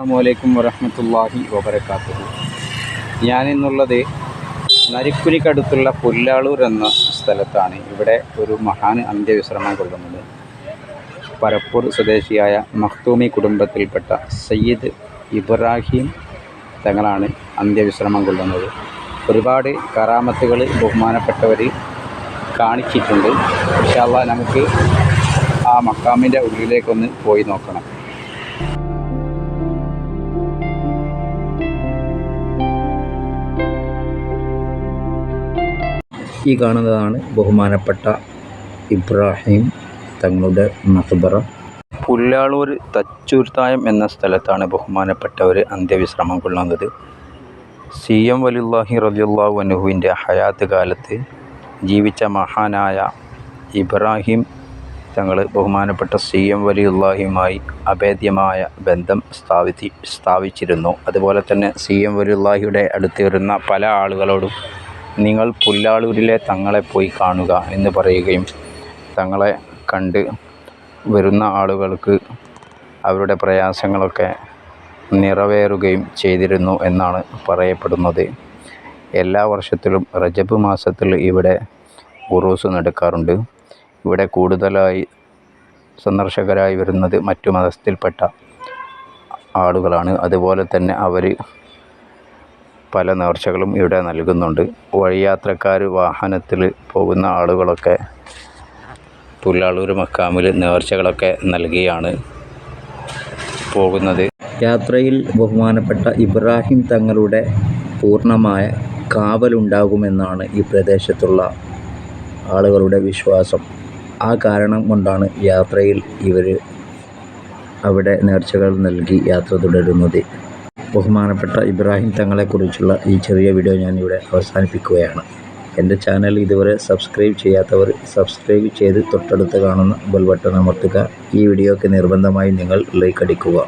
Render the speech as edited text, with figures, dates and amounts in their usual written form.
അസ്സലാമു വറഹ്മത്തുള്ളാഹി വബറകാതുഹു. ഞാനിന്നുള്ളത് നരിക്കുനിക്കടുത്തുള്ള പുല്ലാളൂർ എന്ന സ്ഥലത്താണ്. ഇവിടെ ഒരു മഹാൻ അന്ത്യവിശ്രമം കൊള്ളുന്നത്. പരപ്പൂർ സ്വദേശിയായ മഖ്തൂമി കുടുംബത്തിൽപ്പെട്ട സയ്യിദ് ഇബ്രാഹിം തങ്ങളാണ് അന്ത്യവിശ്രമം കൊള്ളുന്നത്. ഒരുപാട് കറാമത്തുകൾ ബഹുമാനപ്പെട്ടവർ കാണിച്ചിട്ടുണ്ട്. ഇൻഷാ അല്ലാഹ് നമുക്ക് ആ മഖാമിൻ്റെ ഉള്ളിലേക്കൊന്ന് പോയി നോക്കണം. ഈ കാണുന്നതാണ് ബഹുമാനപ്പെട്ട ഇബ്രാഹിം തങ്ങളുടെ മഖ്ബറ. പുല്ലാളൂർ തച്ചൂർത്തായം എന്ന സ്ഥലത്താണ് ബഹുമാനപ്പെട്ടവർ അന്ത്യവിശ്രമം കൊള്ളുന്നത്. CM വലിയുല്ലാഹി റളിയല്ലാഹു അൻഹുവിൻ്റെ ഹയാത്ത് കാലത്ത് ജീവിച്ച മഹാനായ ഇബ്രാഹിം തങ്ങൾ ബഹുമാനപ്പെട്ട CM വലിയുല്ലാഹിയുമായി അഭേദ്യമായ ബന്ധം സ്ഥാപിച്ചിരുന്നു. അതുപോലെ തന്നെ CM വലിയുല്ലാഹിയുടെ അടുത്ത് വരുന്ന പല ആളുകളോടും നിങ്ങൾ പുല്ലാളൂരിലെ തങ്ങളെ പോയി കാണുക എന്ന് പറയുകയും തങ്ങളെ കണ്ട് വരുന്ന ആളുകൾക്ക് അവരുടെ പ്രയാസങ്ങളൊക്കെ നിറവേറുകയും ചെയ്തിരുന്നു എന്നാണ് പറയപ്പെടുന്നത്. എല്ലാ വർഷത്തിലും റജബ് മാസത്തിൽ ഇവിടെ ഉറൂസ് നടക്കാറുണ്ട്. ഇവിടെ കൂടുതലായി സന്ദർശകരായി വരുന്നത് മറ്റു മതസ്ഥയിൽപ്പെട്ട ആളുകളാണ്. അതുപോലെ തന്നെ അവർ പല നേർച്ചകളും ഇവിടെ നൽകുന്നുണ്ട്. വഴിയാത്രക്കാർ, വാഹനത്തിൽ പോകുന്ന ആളുകളൊക്കെ പുല്ലാളൂർ മഖാമിൽ നേർച്ചകളൊക്കെ നൽകിയാണ് പോകുന്നത്. യാത്രയിൽ ബഹുമാനപ്പെട്ട ഇബ്രാഹിം തങ്ങളുടെ പൂർണ്ണമായ കാവലുണ്ടാകുമെന്നാണ് ഈ പ്രദേശത്തുള്ള ആളുകളുടെ വിശ്വാസം. ആ കാരണം കൊണ്ടാണ് യാത്രയിൽ ഇവർ അവിടെ നേർച്ചകൾ നൽകി യാത്ര തുടരുന്നത്. ബഹുമാനപ്പെട്ട ഇബ്രാഹിം തങ്ങളെക്കുറിച്ചുള്ള ഈ ചെറിയ വീഡിയോ ഞാനിവിടെ അവസാനിപ്പിക്കുകയാണ്. എൻ്റെ ചാനൽ ഇതുവരെ സബ്സ്ക്രൈബ് ചെയ്യാത്തവർ സബ്സ്ക്രൈബ് ചെയ്ത് തൊട്ടടുത്ത് കാണുന്ന ബെൽ ബട്ടൺ അമർത്തുക. ഈ വീഡിയോയ്ക്ക് നിർബന്ധമായി നിങ്ങൾ ലൈക്ക് അടിക്കുക.